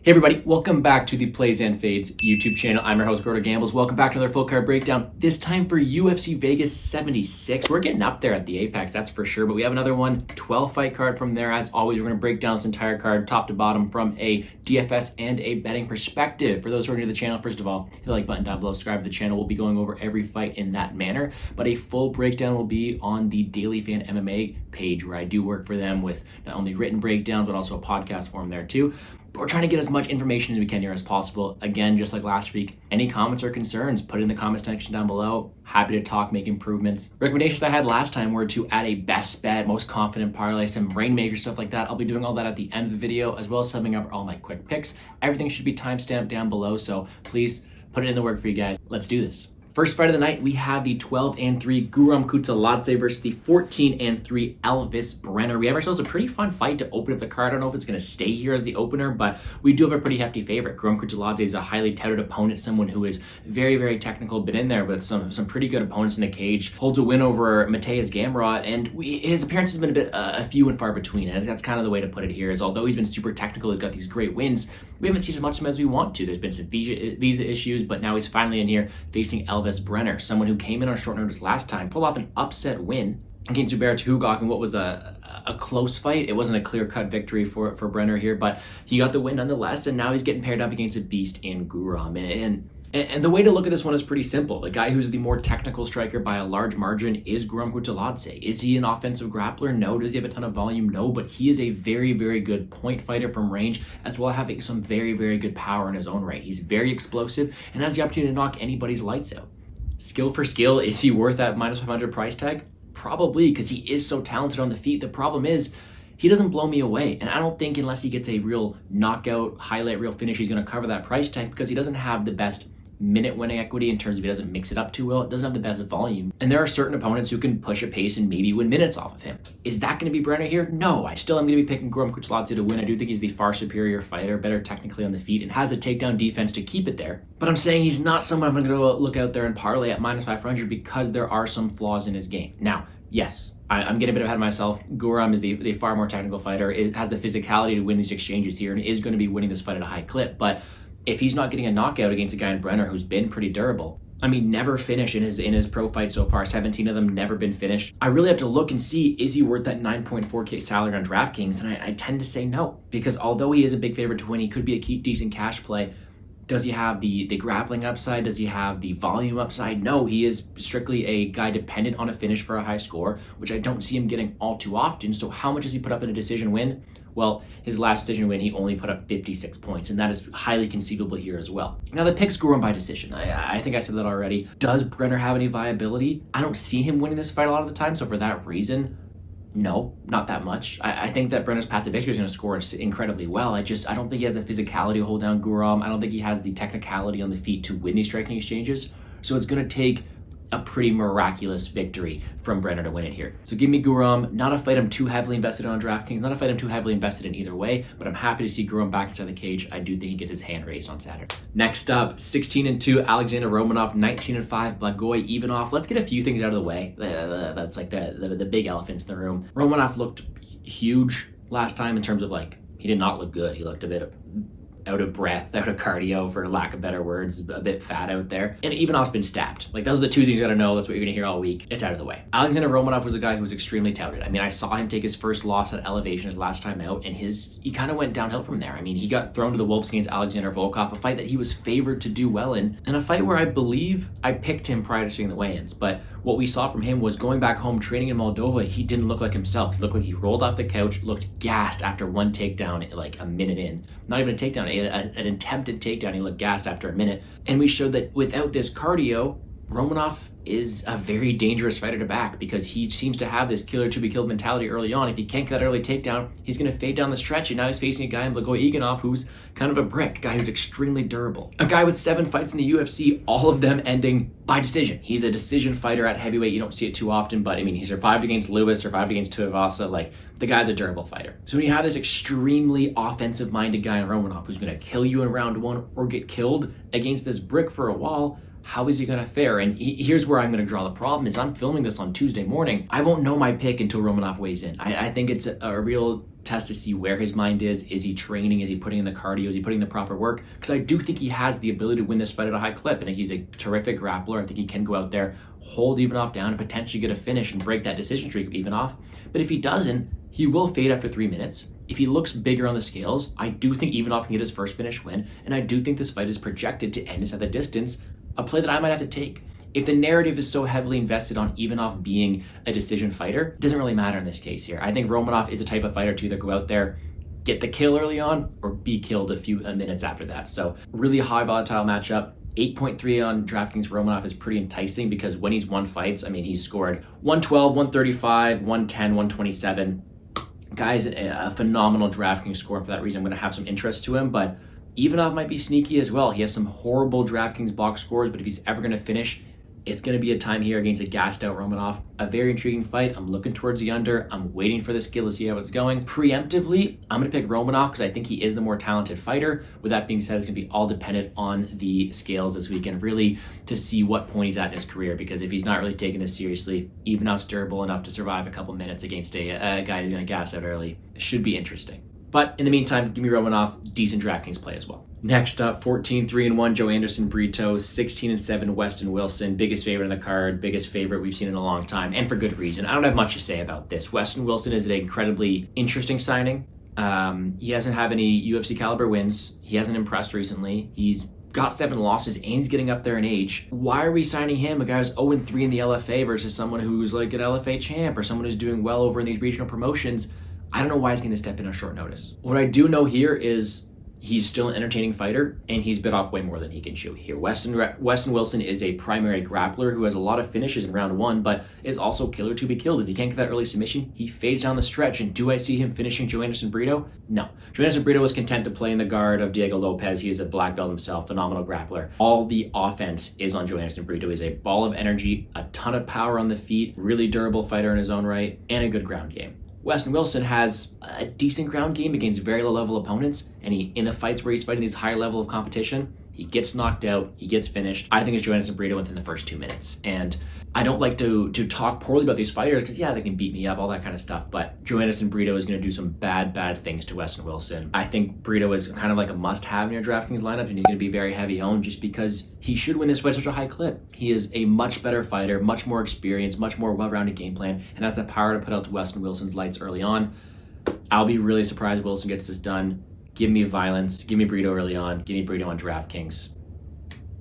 Hey everybody, welcome back to the Plays and Fades YouTube channel. I'm your host, Grota Gambles. Welcome back to another full card breakdown, this time for UFC Vegas 76. We're getting up there at the apex, that's for sure, but we have another 12 fight card from there. As always, we're going to break down this entire card top to bottom from a DFS and a betting perspective. For those who are new to the channel, first of all, hit the like button down below, subscribe to the channel. We'll be going over every fight in that manner, but a full breakdown will be on the DailyFanMMA page where I do work for them with not only written breakdowns, but also a podcast form there too. But we're trying to get as much information as we can here as possible. Again, just like last week, any comments or concerns, put it in the comment section down below. Happy to talk, make improvements. Recommendations I had last time were to add a best bet, most confident parlay, some Reignmakers, stuff like that. I'll be doing all that at the end of the video, as well as summing up all my quick picks. Everything should be timestamped down below, so please put it in the work for you guys. Let's do this. First fight of the night, we have the 12-3 Kutateladze versus the 14-3 Elvis Brenner. We have ourselves a pretty fun fight to open up the card. I don't know if it's going to stay here as the opener, but we do have a pretty hefty favorite. Kutateladze is a highly touted opponent, someone who is very, very technical, been in there with some pretty good opponents in the cage. Holds a win over Mateusz Gamrot, and his appearance has been a bit few and far between. And that's kind of the way to put it here, is although he's been super technical, he's got these great wins, we haven't seen as much of him as we want to. There's been some visa issues, but now he's finally in here facing Elvis Brenner, someone who came in on short notice last time, pulled off an upset win against Hugov in what was a close fight. It wasn't a clear-cut victory for Brenner here, but he got the win nonetheless, and now he's getting paired up against a beast in Guram. And the way to look at this one is pretty simple. The guy who's the more technical striker by a large margin is Kutateladze. Is he an offensive grappler? No. Does he have a ton of volume? No. But he is a very, very good point fighter from range, as well as having some very, very good power in his own right. He's very explosive and has the opportunity to knock anybody's lights out. Skill for skill, is he worth that minus 500 price tag? Probably, because he is so talented on the feet. The problem is, he doesn't blow me away. And I don't think unless he gets a real knockout, highlight reel finish, he's going to cover that price tag, because he doesn't have the best minute winning equity in terms of he doesn't mix it up too well. It doesn't have the best volume. And there are certain opponents who can push a pace and maybe win minutes off of him. Is that going to be Brenner here? No, I still am going to be picking Kutateladze to win. I do think he's the far superior fighter, better technically on the feet, and has a takedown defense to keep it there. But I'm saying he's not someone I'm going to go look out there and parlay at minus 500 because there are some flaws in his game. Now, yes, I'm getting a bit ahead of myself. Guram is the far more technical fighter. It has the physicality to win these exchanges here and is going to be winning this fight at a high clip. But if he's not getting a knockout against a guy in Brenner who's been pretty durable, I mean, never finished in his pro fight so far, 17 of them never been finished, I really have to look and see, is he worth that 9.4K salary on DraftKings? And I tend to say no, because although he is a big favorite to win, he could be a decent cash play. Does he have the grappling upside? Does he have the volume upside? No, he is strictly a guy dependent on a finish for a high score, which I don't see him getting all too often. So how much does he put up in a decision win? Well, his last decision win, he only put up 56 points, and that is highly conceivable here as well. Now, the pick's Guram by decision. I think I said that already. Does Brenner have any viability? I don't see him winning this fight a lot of the time, so for that reason, no, not that much. I think that Brenner's path to victory is going to score incredibly well. I don't think he has the physicality to hold down Guram. I don't think he has the technicality on the feet to win these striking exchanges, so it's going to take a pretty miraculous victory from Brenner to win it here. So give me Guram. Not a fight I'm too heavily invested in on DraftKings, not a fight I'm too heavily invested in either way, but I'm happy to see Guram back inside the cage. I do think he gets his hand raised on Saturday. Next up, 16-2 Alexander Romanov, 19-5 Blagoy Ivanov. Let's get a few things out of the way. That's like the big elephants in the room. Romanov looked huge last time in terms of he did not look good. He looked a bit out of breath, out of cardio, for lack of better words, a bit fat out there. And Ivanov's been stabbed. Those are the two things you gotta know. That's what you're gonna hear all week. It's out of the way. Alexander Romanov was a guy who was extremely touted. I mean, I saw him take his first loss at Elevation his last time out, and he kind of went downhill from there. I mean, he got thrown to the wolves against Alexander Volkov, a fight that he was favored to do well in, and a fight where I believe I picked him prior to seeing the weigh-ins. But what we saw from him was going back home, training in Moldova, he didn't look like himself. He looked like he rolled off the couch, looked gassed after one takedown, like a minute in. Not even a takedown, an attempted takedown. He looked gassed after a minute. And we showed that without this cardio, Romanov is a very dangerous fighter to back, because he seems to have this killer to be killed mentality early on. If he can't get that early takedown, he's going to fade down the stretch, and now he's facing a guy in Blagoy Ivanov who's kind of a brick, a guy who's extremely durable. A guy with 7 fights in the UFC, all of them ending by decision. He's a decision fighter at heavyweight. You don't see it too often, but I mean, he survived against Lewis, survived against Tuivasa. The guy's a durable fighter. So when you have this extremely offensive-minded guy in Romanov who's going to kill you in round 1 or get killed against this brick for a while, how is he going to fare? And here's where I'm going to draw the problem is I'm filming this on Tuesday morning. I won't know my pick until Romanov weighs in. I think it's a real test to see where his mind is. Is he training? Is he putting in the cardio? Is he putting in the proper work? Because I do think he has the ability to win this fight at a high clip. I think he's a terrific grappler. I think he can go out there, hold Ivanov down, and potentially get a finish and break that decision streak of Ivanov. But if he doesn't, he will fade after 3 minutes. If he looks bigger on the scales, I do think Ivanov can get his first finish win, and I do think this fight is projected to end at the distance, a play that I might have to take. If the narrative is so heavily invested on Ivanov being a decision fighter, it doesn't really matter in this case here. I think Romanov is a type of fighter to either go out there, get the kill early on, or be killed a few minutes after that. So really high volatile matchup. 8.3 on DraftKings Romanov is pretty enticing because when he's won fights, I mean, he's scored 112, 135, 110, 127. Guy's a phenomenal DraftKings score. For that reason, I'm going to have some interest to him, but Ivanov might be sneaky as well. He has some horrible DraftKings box scores, but if he's ever going to finish, it's going to be a time here against a gassed out Romanov. A very intriguing fight. I'm looking towards the under. I'm waiting for the skill to see how it's going. Preemptively, I'm going to pick Romanov because I think he is the more talented fighter. With that being said, it's going to be all dependent on the scales this weekend, really to see what point he's at in his career, because if he's not really taking this seriously, Ivanov's durable enough to survive a couple minutes against a guy who's going to gas out early. It should be interesting. But in the meantime, give me Romanov, decent DraftKings play as well. Next up, 14-3-1, Joe Anderson Brito, 16-7, Weston Wilson, biggest favorite in the card, biggest favorite we've seen in a long time, and for good reason. I don't have much to say about this. Weston Wilson is an incredibly interesting signing. He hasn't had any UFC caliber wins. He hasn't impressed recently. He's got 7 losses and he's getting up there in age. Why are we signing him, a guy who's 0-3 in the LFA versus someone who's like an LFA champ or someone who's doing well over in these regional promotions? I don't know why he's going to step in on short notice. What I do know here is he's still an entertaining fighter, and he's bit off way more than he can chew here. Weston Wilson is a primary grappler who has a lot of finishes in round 1, but is also killer to be killed. If he can't get that early submission, he fades down the stretch. And do I see him finishing Joe Anderson Brito? No. Joe Anderson Brito was content to play in the guard of Diego Lopez. He is a black belt himself, phenomenal grappler. All the offense is on Joe Anderson Brito. He's a ball of energy, a ton of power on the feet, really durable fighter in his own right, and a good ground game. Weston Wilson has a decent ground game against very low-level opponents, and in the fights where he's fighting these high level of competition, he gets knocked out, he gets finished. I think it's Joe Anderson Brito within the first 2 minutes. And I don't like to talk poorly about these fighters because, yeah, they can beat me up, all that kind of stuff, but Joe Anderson Brito is going to do some bad things to Weston Wilson. I think Brito is kind of like a must-have in your DraftKings lineup, and he's going to be very heavy-owned just because he should win this fight at such a high clip. He is a much better fighter, much more experienced, much more well-rounded game plan, and has the power to put out to Weston Wilson's lights early on. I'll be really surprised if Wilson gets this done. Give me violence. Give me Brito early on. Give me Brito on DraftKings.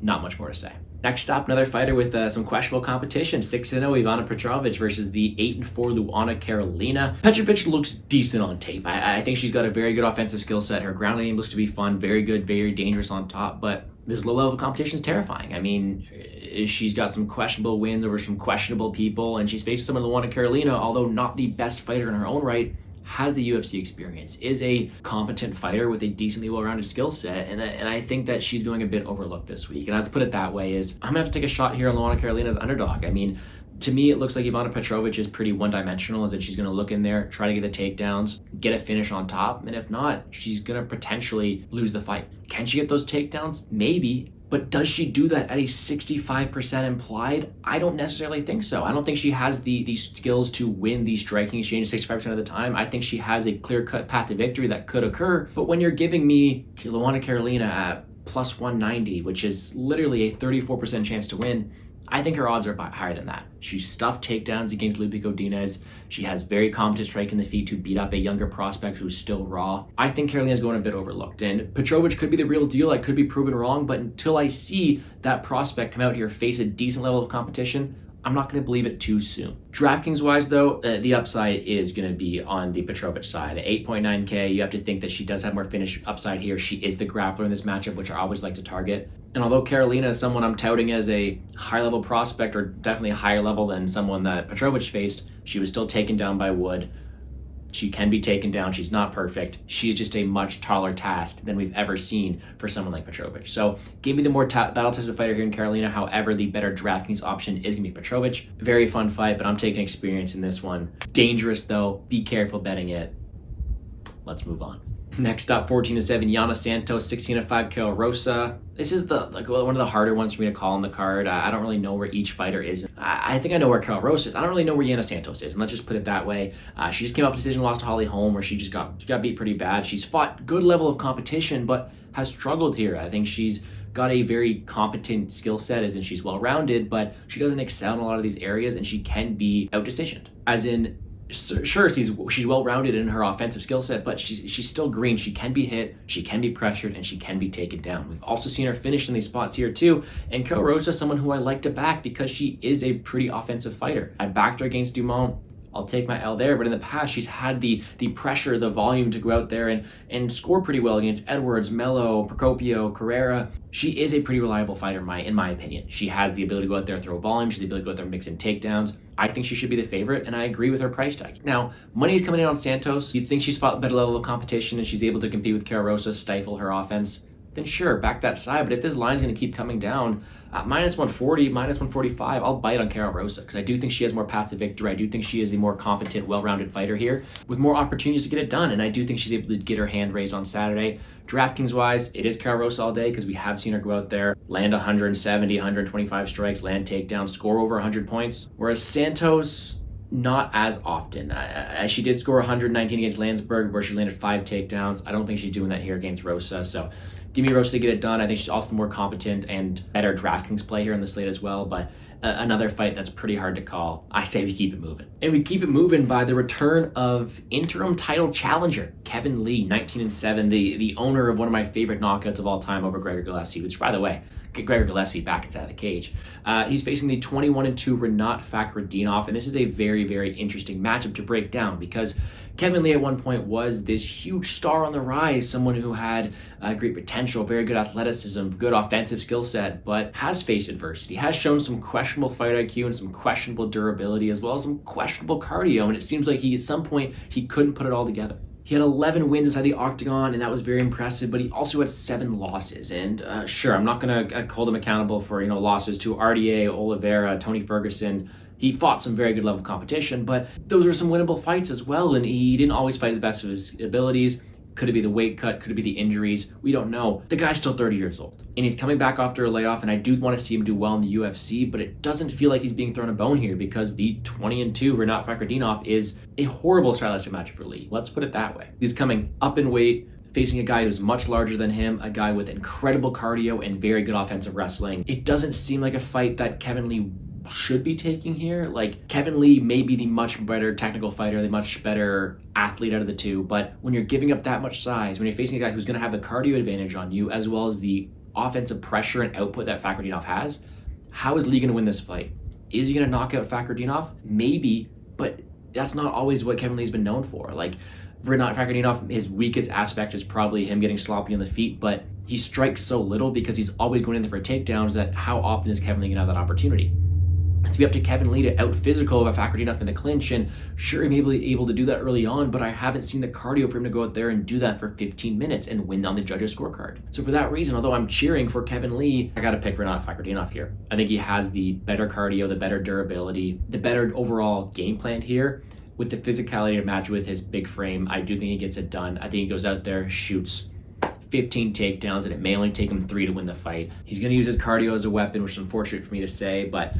Not much more to say. Next up, another fighter with some questionable competition. 6-0 Ivana Pretrovic versus the 8-4 Luana Carolina. Petrovic looks decent on tape. I think she's got a very good offensive skill set. Her ground game looks to be fun, very good, very dangerous on top, but this low level of competition is terrifying. I mean, she's got some questionable wins over some questionable people, and she's faced someone Luana Carolina, although not the best fighter in her own right, has the UFC experience, is a competent fighter with a decently well-rounded skill set, and I think that she's going a bit overlooked this week. And let's put it that way, is I'm going to have to take a shot here on Luana Carolina's underdog. I mean, to me, it looks like Ivana Petrovic is pretty one-dimensional, as that she's going to look in there, try to get the takedowns, get a finish on top, and if not, she's going to potentially lose the fight. Can she get those takedowns? Maybe. But does she do that at a 65% implied? I don't necessarily think so. I don't think she has the skills to win the striking exchange 65% of the time. I think she has a clear-cut path to victory that could occur. But when you're giving me Luana Carolina at plus 190, which is literally a 34% chance to win, I think her odds are higher than that. She stuffed takedowns against Lipski Godinez. She has very competent strike in the feet to beat up a younger prospect who's still raw. I think Carolina's going a bit overlooked, and Petrovic could be the real deal. I could be proven wrong, but until I see that prospect come out here, face a decent level of competition, I'm not going to believe it too soon. DraftKings-wise, though, the upside is going to be on the Petrovic side. At 8.9K, you have to think that she does have more finish upside here. She is the grappler in this matchup, which I always like to target. And although Carolina is someone I'm touting as a high-level prospect, or definitely a higher level than someone that Petrovic faced, she was still taken down by Wood. She can be taken down. She's not perfect. She's just a much taller task than we've ever seen for someone like Petrovic. So give me the more battle-tested fighter here in Carolina. However, the better DraftKings option is going to be Petrovic. Very fun fight, but I'm taking experience in this one. Dangerous, though. Be careful betting it. Let's move on. Next up, 14-7, Yana Santos, 16-5, Carol Rosa. This is one of the harder ones for me to call on the card. I don't really know where each fighter is. I think I know where Carol Rosa is. I don't really know where Yana Santos is, and let's just put it that way. She just came off a decision loss to Holly Holm, where she got beat pretty bad. She's fought good level of competition, but has struggled here. I think she's got a very competent skill set, as in she's well-rounded, but she doesn't excel in a lot of these areas, and she can be out-decisioned. As in, sure, she's well-rounded in her offensive skill set, but she's still green. She can be hit, she can be pressured, and she can be taken down. We've also seen her finish in these spots here too, and Carol Rosa is someone who I like to back because she is a pretty offensive fighter. I backed her against Dumont. I'll take my L there, but in the past, she's had the pressure, the volume to go out there and score pretty well against Edwards, Mello, Procopio, Ferreira. She is a pretty reliable fighter, in my opinion. She has the ability to go out there and throw volume. She has the ability to go out there and mix in takedowns. I think she should be the favorite, and I agree with her price tag. Now, money is coming in on Santos. You'd think she's fought a better level of competition and she's able to compete with Carol Rosa, stifle her offense. Then sure, back that side. But if this line's going to keep coming down, minus 140, minus 145, I'll bite on Carol Rosa because I do think she has more paths to victory. I do think she is a more competent, well-rounded fighter here with more opportunities to get it done, and I do think she's able to get her hand raised on Saturday. DraftKings-wise, it is Carol Rosa all day because we have seen her go out there, land 170, 125 strikes, land takedowns, score over 100 points, whereas Santos, not as often. She did score 119 against Landsberg, where she landed 5 takedowns. I don't think she's doing that here against Rosa, so give me Rosa to get it done. I think she's also more competent and better DraftKings play here in the slate as well, but another fight that's pretty hard to call. I say we keep it moving. And we keep it moving by the return of interim title challenger, Kevin Lee, 19-7, the owner of one of my favorite knockouts of all time over Gregor Gillespie, which, by the way, get Gregor Gillespie back inside the cage. He's facing the 21-2 Rinat Fakhretdinov, and this is a very, very interesting matchup to break down because Kevin Lee at one point was this huge star on the rise, someone who had great potential, very good athleticism, good offensive skill set, but has faced adversity, has shown some questionable fight IQ and some questionable durability, as well as some questionable cardio, and it seems like at some point he couldn't put it all together. He had 11 wins inside the octagon, and that was very impressive, but he also had 7 losses. And sure, I'm not going to hold him accountable for, losses to RDA, Oliveira, Tony Ferguson. He fought some very good level of competition, but those were some winnable fights as well, and he didn't always fight to the best of his abilities. Could it be the weight cut? Could it be the injuries? We don't know. The guy's still 30 years old, and he's coming back after a layoff, and I do want to see him do well in the UFC, but it doesn't feel like he's being thrown a bone here because the 20-2 Rinat Fakhretdinov is a horrible stylistic matchup for Lee. Let's put it that way. He's coming up in weight, facing a guy who's much larger than him, a guy with incredible cardio and very good offensive wrestling. It doesn't seem like a fight that Kevin Lee should be taking here. Like, Kevin Lee may be the much better technical fighter, the much better athlete out of the two, but when you're giving up that much size, when you're facing a guy who's going to have the cardio advantage on you, as well as the offensive pressure and output that Fakhretdinov has, how is Lee going to win this fight? Is he going to knock out Fakhretdinov? Maybe, but that's not always what Kevin Lee's been known for. Like, Rinat Fakhretdinov, his weakest aspect is probably him getting sloppy on the feet, but he strikes so little because he's always going in there for takedowns that how often is Kevin Lee going to have that opportunity? It's be up to Kevin Lee to out-physical Fakhretdinov in the clinch, and sure, he may be able to do that early on, but I haven't seen the cardio for him to go out there and do that for 15 minutes and win on the judges' scorecard. So for that reason, although I'm cheering for Kevin Lee, I gotta pick Rinat Fakhretdinov here. I think he has the better cardio, the better durability, the better overall game plan here. With the physicality to match with his big frame, I do think he gets it done. I think he goes out there, shoots 15 takedowns, and it may only take him 3 to win the fight. He's gonna use his cardio as a weapon, which is unfortunate for me to say, but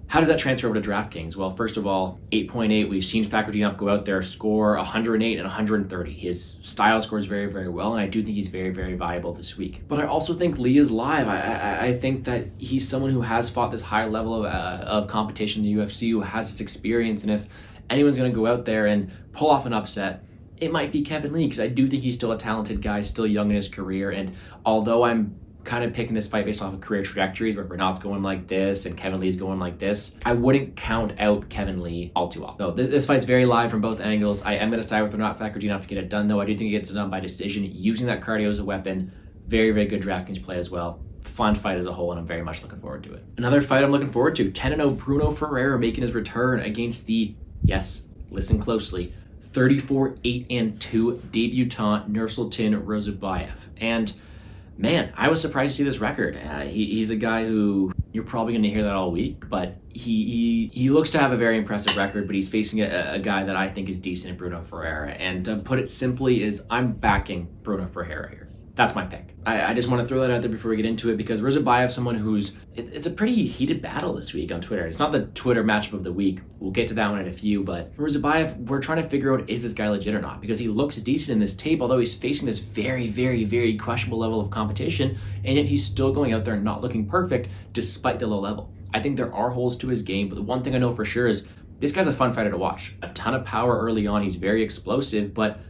how does that transfer over to DraftKings? Well, first of all, 8.8, we've seen Fakhretdinov go out there, score 108 and 130. His style scores very, very well, and I do think he's very, very viable this week. But I also think Lee is live. I think that he's someone who has fought this high level of competition in the UFC, who has this experience, and if anyone's going to go out there and pull off an upset, it might be Kevin Lee, because I do think he's still a talented guy, still young in his career, and although I'm kind of picking this fight based off of career trajectories where Renat's going like this and Kevin Lee's going like this, I wouldn't count out Kevin Lee all too often. So this fight's very live from both angles. I am going to side with Rinat Fakhretdinov to get it done, though. I do think it gets it done by decision, using that cardio as a weapon. Very, very good DraftKings play as well. Fun fight as a whole, and I'm very much looking forward to it. Another fight I'm looking forward to, 10-0 Bruno Ferreira making his return against the, yes, listen closely, 34-8-2 debutant Nursultan Rozabayev. And man, I was surprised to see this record. He's a guy who you're probably going to hear that all week, but he looks to have a very impressive record, but he's facing a guy that I think is decent in Bruno Ferreira. And to put it simply is I'm backing Bruno Ferreira here. That's my pick. I just want to throw that out there before we get into it because Ruziboev, someone who's, it's a pretty heated battle this week on Twitter. It's not the Twitter matchup of the week. We'll get to that one in a few, but Ruziboev, we're trying to figure out, is this guy legit or not? Because he looks decent in this tape, although he's facing this very, very, very questionable level of competition, and yet he's still going out there and not looking perfect despite the low level. I think there are holes to his game, but the one thing I know for sure is this guy's a fun fighter to watch. A ton of power early on. He's very explosive, but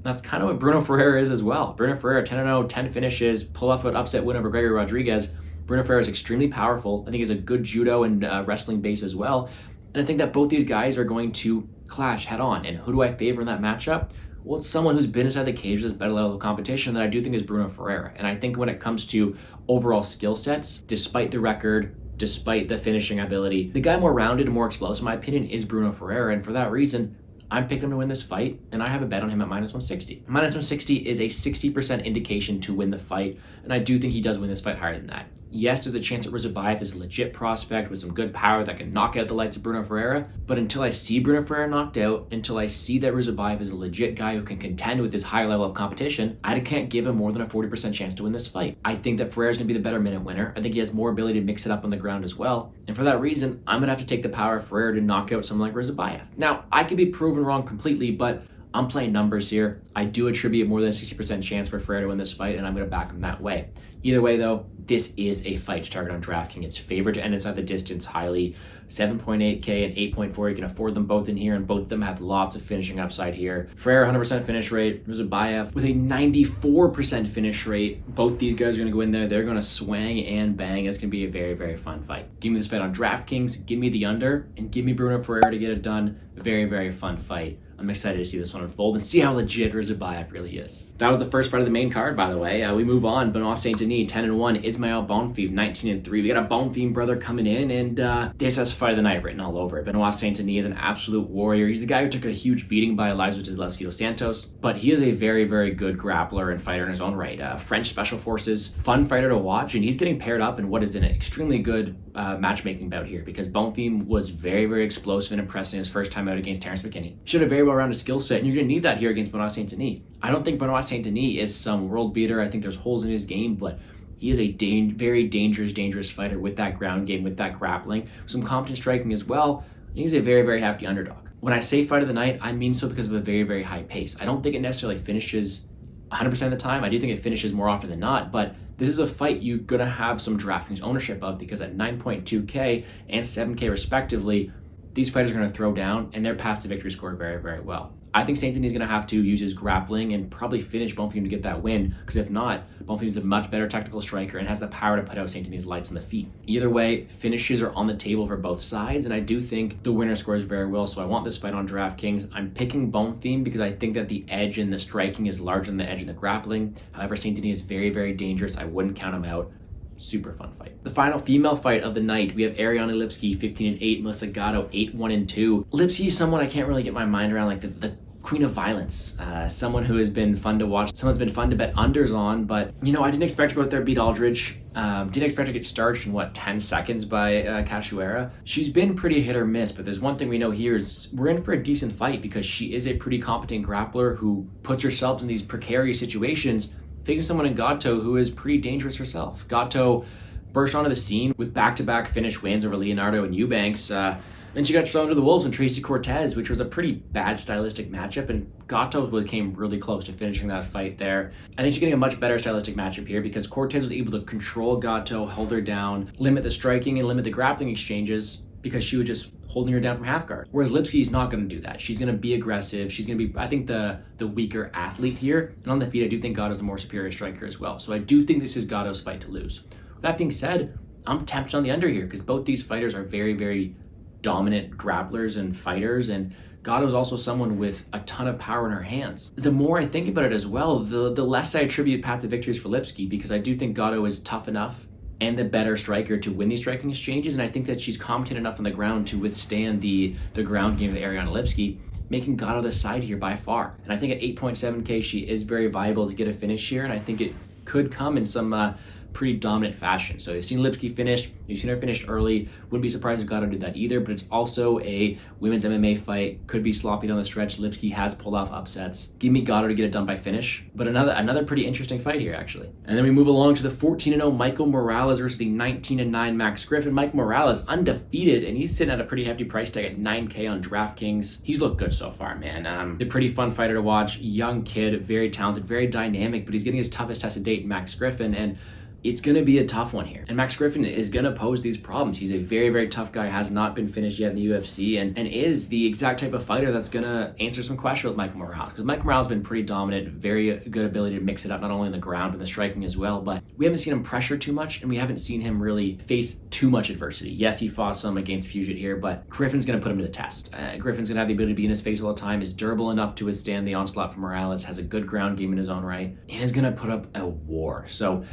that's kind of what Bruno Ferreira is as well. Bruno Ferreira, 10-0, 10 finishes, pull off an upset win over Gregory Rodriguez. Bruno Ferreira is extremely powerful. I think he's a good judo and wrestling base as well. And I think that both these guys are going to clash head on. And who do I favor in that matchup? Well, it's someone who's been inside the cage with this better level of competition that I do think is Bruno Ferreira. And I think when it comes to overall skill sets, despite the record, despite the finishing ability, the guy more rounded and more explosive, in my opinion, is Bruno Ferreira. And for that reason, I'm picking him to win this fight, and I have a bet on him at minus 160. Minus 160 is a 60% indication to win the fight, and I do think he does win this fight higher than that. Yes, there's a chance that Ruziboev is a legit prospect with some good power that can knock out the lights of Bruno Ferreira, but until I see Bruno Ferreira knocked out, until I see that Ruziboev is a legit guy who can contend with this higher level of competition, I can't give him more than a 40% chance to win this fight. I think that Ferreira's going to be the better minute winner. I think he has more ability to mix it up on the ground as well, and for that reason, I'm going to have to take the power of Ferreira to knock out someone like Ruziboev. Now, I could be proven wrong completely, but I'm playing numbers here. I do attribute more than a 60% chance for Ferreira to win this fight, and I'm going to back him that way. Either way, though, this is a fight to target on DraftKings. It's favored to end inside the distance highly. 7.8K and 8.4. You can afford them both in here, and both of them have lots of finishing upside here. Ferreira, 100% finish rate. Ruziboev with a 94% finish rate. Both these guys are going to go in there. They're going to swing and bang. It's going to be a very, very fun fight. Give me this fight on DraftKings. Give me the under, and give me Bruno Ferreira to get it done. Very, very fun fight. I'm excited to see this one unfold and see how legit Ruziboev really is. That was the first fight of the main card, by the way. We move on. Benoit St-Denis, 10-1. Bonfim, 19-3. We got a Bonfim brother coming in, and this has fight of the night written all over it. Benoit St-Denis is an absolute warrior. He's the guy who took a huge beating by Lipski dos Santos, but he is a very, very good grappler and fighter in his own right. French Special Forces, fun fighter to watch, and he's getting paired up in what is an extremely good matchmaking bout here because Bonfim was very, very explosive and impressive his first time out against Terrence McKinney. Showed a very well-rounded skill set, and you're going to need that here against Benoit St-Denis. I don't think Benoit St-Denis is some world beater. I think there's holes in his game, but he is a very dangerous fighter with that ground game, with that grappling, some competent striking as well. He's a very, very hefty underdog. When I say fight of the night, I mean so because of a very, very high pace. I don't think it necessarily finishes 100% of the time. I do think it finishes more often than not, but this is a fight you're going to have some DraftKings ownership of because at 9.2K and 7K respectively, these fighters are going to throw down and their paths to victory score very, very well. I think St-Denis is going to have to use his grappling and probably finish Bonfim to get that win, because if not, Bonfim is a much better technical striker and has the power to put out St-Denis' lights on the feet. Either way, finishes are on the table for both sides, and I do think the winner scores very well, so I want this fight on DraftKings. I'm picking Bonfim because I think that the edge in the striking is larger than the edge in the grappling. However, St-Denis is very, very dangerous. I wouldn't count him out. Super fun fight. The final female fight of the night, we have Ariane Lipski, 15-8, Melissa Gatto, 8-1-2. Lipski is someone I can't really get my mind around, like the queen of violence, someone who has been fun to watch, someone's been fun to bet unders on, but I didn't expect to go out there beat Aldridge, didn't expect to get starched in 10 seconds by Cachoeira. She's been pretty hit or miss, but there's one thing we know here is we're in for a decent fight because she is a pretty competent grappler who puts herself in these precarious situations, facing someone in Gatto who is pretty dangerous herself. Gatto burst onto the scene with back-to-back finish wins over Leonardo and Eubanks. Then she got thrown to the wolves in Tracy Cortez, which was a pretty bad stylistic matchup, and Gatto came really close to finishing that fight there. I think she's getting a much better stylistic matchup here because Cortez was able to control Gatto, hold her down, limit the striking, and limit the grappling exchanges because she was just holding her down from half guard. Whereas Lipski's not going to do that. She's going to be aggressive. She's going to be, I think, the weaker athlete here. And on the feet, I do think Gatto's the more superior striker as well. So I do think this is Gatto's fight to lose. That being said, I'm tempted on the under here because both these fighters are very, very dominant grapplers and fighters, and Gatto's also someone with a ton of power in her hands. The more I think about it as well, the less I attribute path to victories for Lipski because I do think Gatto is tough enough and the better striker to win these striking exchanges, and I think that she's competent enough on the ground to withstand the ground game of Ariane Lipski, making Gatto the side here by far. And I think at 8.7K, she is very viable to get a finish here, and I think it could come in some pretty dominant fashion. So you've seen Lipski finish, you've seen her finish early. Wouldn't be surprised if Gatto did that either, but it's also a women's MMA fight. Could be sloppy down the stretch. Lipski has pulled off upsets. Give me Gatto to get it done by finish. But another pretty interesting fight here, actually. And then we move along to the 14-0 Michael Morales versus the 19-9 Max Griffin. Michael Morales undefeated, and he's sitting at a pretty hefty price tag at $9K on DraftKings. He's looked good so far, man. He's a pretty fun fighter to watch. Young kid, very talented, very dynamic, but he's getting his toughest test to date in Max Griffin, and it's going to be a tough one here. And Max Griffin is going to pose these problems. He's a very, very tough guy, has not been finished yet in the UFC, and is the exact type of fighter that's going to answer some questions with Michael Morales. Because Michael Morales has been pretty dominant, very good ability to mix it up, not only on the ground, but the striking as well. But we haven't seen him pressure too much, and we haven't seen him really face too much adversity. Yes, he fought some against Fugit here, but Griffin's going to put him to the test. Griffin's going to have the ability to be in his face all the time, is durable enough to withstand the onslaught from Morales, has a good ground game in his own right, and is going to put up a war. So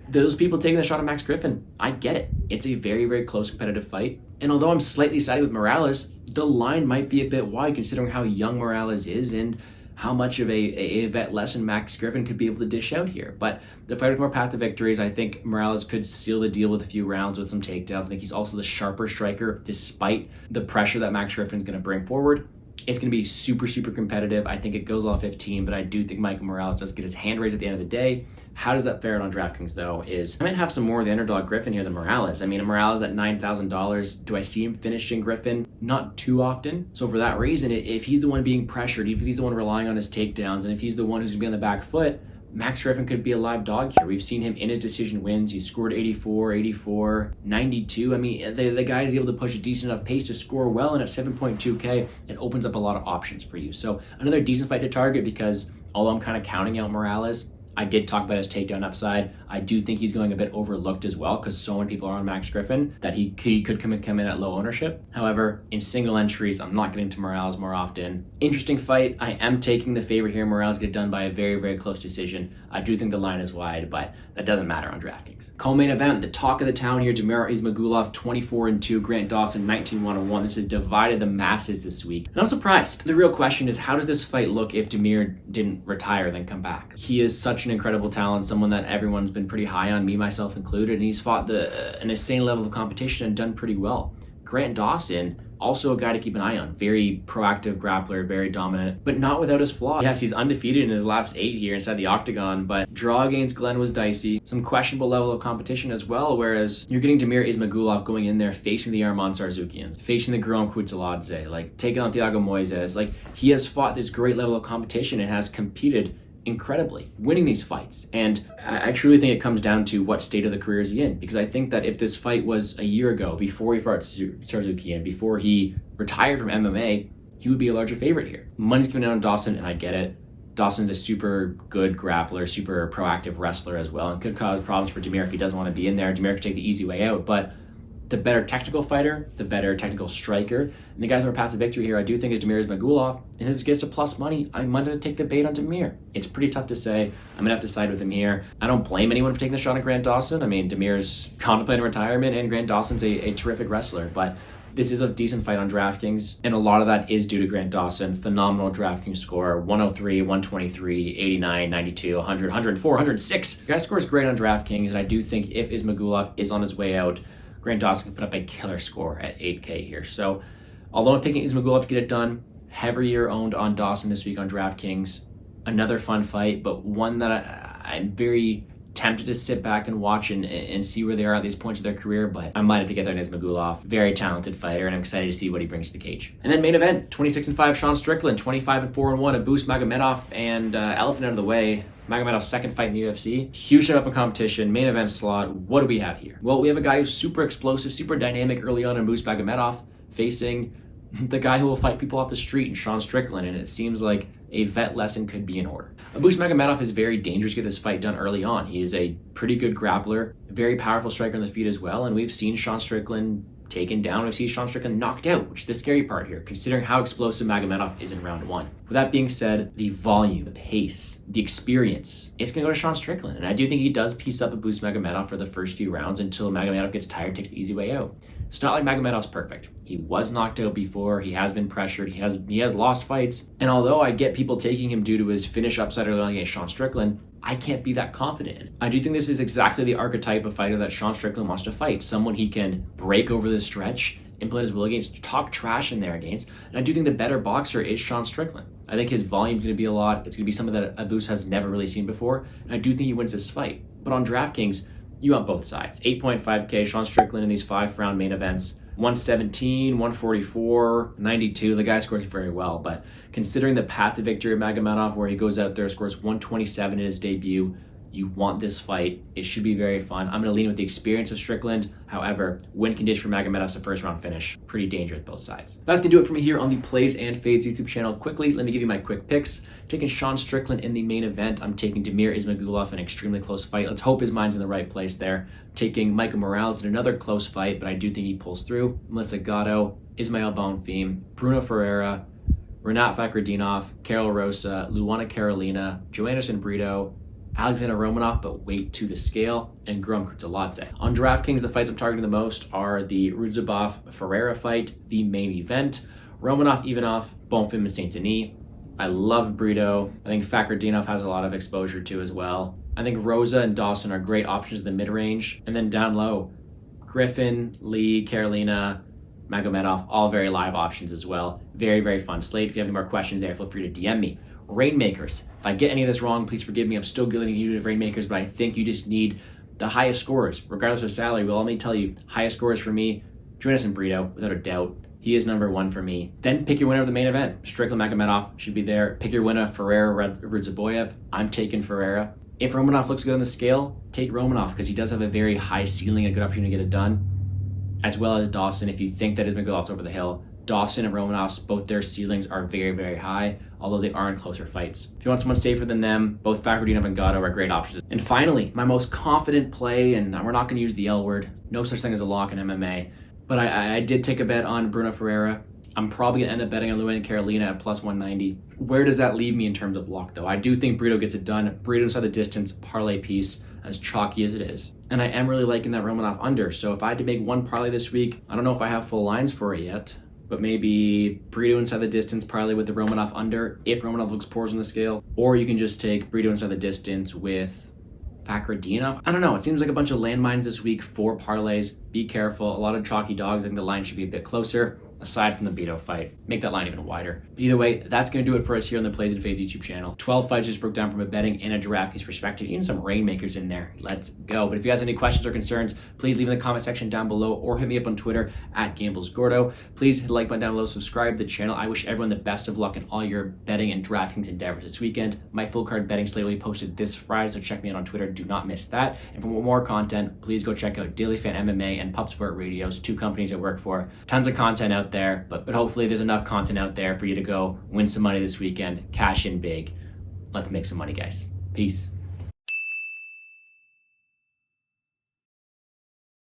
those people taking the shot at Max Griffin, I get it. It's a very, very close competitive fight. And although I'm slightly sided with Morales, the line might be a bit wide considering how young Morales is and how much of a vet lesson Max Griffin could be able to dish out here. But the fighter with more path to victories, I think Morales could seal the deal with a few rounds with some takedowns. I think he's also the sharper striker despite the pressure that Max Griffin's going to bring forward. It's going to be super, super competitive. I think it goes all 15, but I do think Michael Morales does get his hand raised at the end of the day. How does that fare out on DraftKings, though, is I might have some more of the underdog Griffin here than Morales. I mean, Morales at $9,000. Do I see him finishing Griffin? Not too often. So for that reason, if he's the one being pressured, if he's the one relying on his takedowns, and if he's the one who's going to be on the back foot, Max Griffin could be a live dog here. We've seen him in his decision wins. He scored 84, 84, 92. I mean, the guy is able to push a decent enough pace to score well, and at 7.2K, it opens up a lot of options for you. So another decent fight to target because although I'm kind of counting out Morales, I did talk about his takedown upside. I do think he's going a bit overlooked as well because so many people are on Max Griffin that he could come in at low ownership. However, in single entries, I'm not getting to Morales more often. Interesting fight. I am taking the favorite here. Morales get done by a very, very close decision. I do think the line is wide, but that doesn't matter on DraftKings. Co-main event, the talk of the town here, Damir Ismagulov, 24-2, Grant Dawson, 19-1-1. This has divided the masses this week. And I'm surprised. The real question is, how does this fight look if Damir didn't retire, then come back? He is such an incredible talent, someone that everyone's been pretty high on, me, myself included, and he's fought an insane level of competition and done pretty well. Grant Dawson, also a guy to keep an eye on. Very proactive grappler, very dominant, but not without his flaws. Yes, he's undefeated in his last 8 here inside the octagon, but draw against Glenn was dicey. Some questionable level of competition as well, whereas you're getting Damir Ismagulov going in there facing the Arman Tsarzukian, facing the Guillaume Kutateladze, like taking on Thiago Moises. Like, he has fought this great level of competition and has competed incredibly, winning these fights. And I truly think it comes down to what state of the career is he in, because I think that if this fight was a year ago, before he fought Tsarzukian, before he retired from MMA, he would be a larger favorite here. Money's coming down on Dawson, and I get it. Dawson's a super good grappler, super proactive wrestler as well, and could cause problems for Damir if he doesn't want to be in there. Damir could take the easy way out, but the better technical fighter, the better technical striker, and the guy with a path to victory here, I do think is Damir Ismagulov. And if it gets to plus money, I'm going to take the bait on Damir. It's pretty tough to say. I'm going to have to side with him here. I don't blame anyone for taking the shot at Grant Dawson. I mean, Damir's contemplating retirement, and Grant Dawson's a terrific wrestler, but this is a decent fight on DraftKings, and a lot of that is due to Grant Dawson. Phenomenal DraftKings score, 103, 123, 89, 92, 100, 104, 106. The guy scores great on DraftKings, and I do think if Ismagulov is on his way out, Grant Dawson can put up a killer score at 8K here. So, although I'm picking Ismagulov to get it done, heavier owned on Dawson this week on DraftKings. Another fun fight, but one that I'm very tempted to sit back and watch and see where they are at these points of their career, but I might have to get there in Ismagulov. Very talented fighter, and I'm excited to see what he brings to the cage. And then main event, 26-5 Sean Strickland, 25-4-1, a boost Magomedov, and elephant out of the way, Magomedov's second fight in the UFC. Huge step up in competition, main event slot. What do we have here? Well, we have a guy who's super explosive, super dynamic early on in Boost Magomedov, facing the guy who will fight people off the street in Sean Strickland, and it seems like a vet lesson could be in order. Boost Magomedov is very dangerous to get this fight done early on. He is a pretty good grappler, very powerful striker on the feet as well, and we've seen Sean Strickland taken down. We've seen Sean Strickland knocked out, which is the scary part here, considering how explosive Magomedov is in round one. With that being said, the volume, the pace, the experience, it's going to go to Sean Strickland. And I do think he does piece up a Boost Magomedov for the first few rounds until Magomedov gets tired, takes the easy way out. It's not like Magomedov's perfect. He was knocked out before. He has been pressured. He has lost fights. And although I get people taking him due to his finish upside early on against Sean Strickland, I can't be that confident in. I do think this is exactly the archetype of fighter that Sean Strickland wants to fight. Someone he can break over the stretch, implement his will against, talk trash in there against. And I do think the better boxer is Sean Strickland. I think his volume's going to be a lot. It's going to be something that Abus has never really seen before. And I do think he wins this fight. But on DraftKings, you want both sides. 8.5K, Sean Strickland in these 5-round main events. 117, 144, 92. The guy scores very well. But considering the path to victory of Magomedov, where he goes out there, scores 127 in his debut, you want this fight. It should be very fun. I'm going to lean with the experience of Strickland. However, win condition for Magomedov's a first round finish. Pretty dangerous both sides. That's going to do it for me here on the Plays and Fades YouTube channel. Quickly, let me give you my quick picks. Taking Sean Strickland in the main event. I'm taking Damir Ismagulov in an extremely close fight. Let's hope his mind's in the right place there. Taking Michael Morales in another close fight, but I do think he pulls through. Melissa Gatto, Ismael Bonfim, Bruno Ferreira, Renat Fakhretdinov, Carol Rosa, Luana Carolina, Joanderson Brito, Alexander Romanov, but weight to the scale, and Kutateladze. On DraftKings, the fights I'm targeting the most are the Ruziboev Ferreira fight, the main event, Romanov Ivanov, Bonfim and St-Denis. I love Brito. I think Fakhretdinov has a lot of exposure too as well. I think Rosa and Dawson are great options in the mid-range. And then down low, Griffin, Lee, Carolina, Magomedov, all very live options as well. Very, very fun slate. If you have any more questions there, feel free to DM me. Reignmakers. If I get any of this wrong, please forgive me. I'm still getting you to Reignmakers, but I think you just need the highest scores, regardless of salary. Well, let me tell you, highest scores for me, Joanderson Brito, without a doubt. He is number one for me. Then pick your winner of the main event. Strickland Magomedov should be there. Pick your winner, Ferreira, Ruziboev. I'm taking Ferreira. If Romanov looks good on the scale, take Romanov because he does have a very high ceiling and a good opportunity to get it done, as well as Dawson. If you think that Ismagulov's over the hill, Dawson and Romanov's, both their ceilings are very, very high, although they are in closer fights. If you want someone safer than them, both Fakhretdinov and Gatto are great options. And finally, my most confident play, and we're not going to use the L word, no such thing as a lock in MMA, but I did take a bet on Bruno Ferreira. I'm probably going to end up betting on Luana Carolina at plus 190. Where does that leave me in terms of lock, though? I do think Brito gets it done. Brito inside the distance, parlay piece, as chalky as it is. And I am really liking that Romanov under. So if I had to make one parlay this week, I don't know if I have full lines for it yet, but maybe Brito inside the distance parlay with the Romanov under if Romanov looks poor on the scale. Or you can just take Brito inside the distance with Fakhretdinov. I don't know. It seems like a bunch of landmines this week for parlays. Be careful. A lot of chalky dogs. I think the line should be a bit closer, aside from the Brito fight. Make that line even wider. But either way, that's going to do it for us here on the Plays and Fades YouTube channel. 12 fights just broke down from a betting and a DraftKings perspective. Even some Reignmakers in there. Let's go. But if you guys have any questions or concerns, please leave in the comment section down below or hit me up on Twitter at GamblesGordo. Please hit the like button down below, subscribe to the channel. I wish everyone the best of luck in all your betting and DraftKings endeavors this weekend. My full card betting slate will be posted this Friday, so check me out on Twitter. Do not miss that. And for more content, please go check out DailyFanMMA and Pup Sport Radios, 2 companies I work for. Tons of content out there, but hopefully there's enough content out there for you to go win some money this weekend, cash in big. Let's make some money, guys. Peace.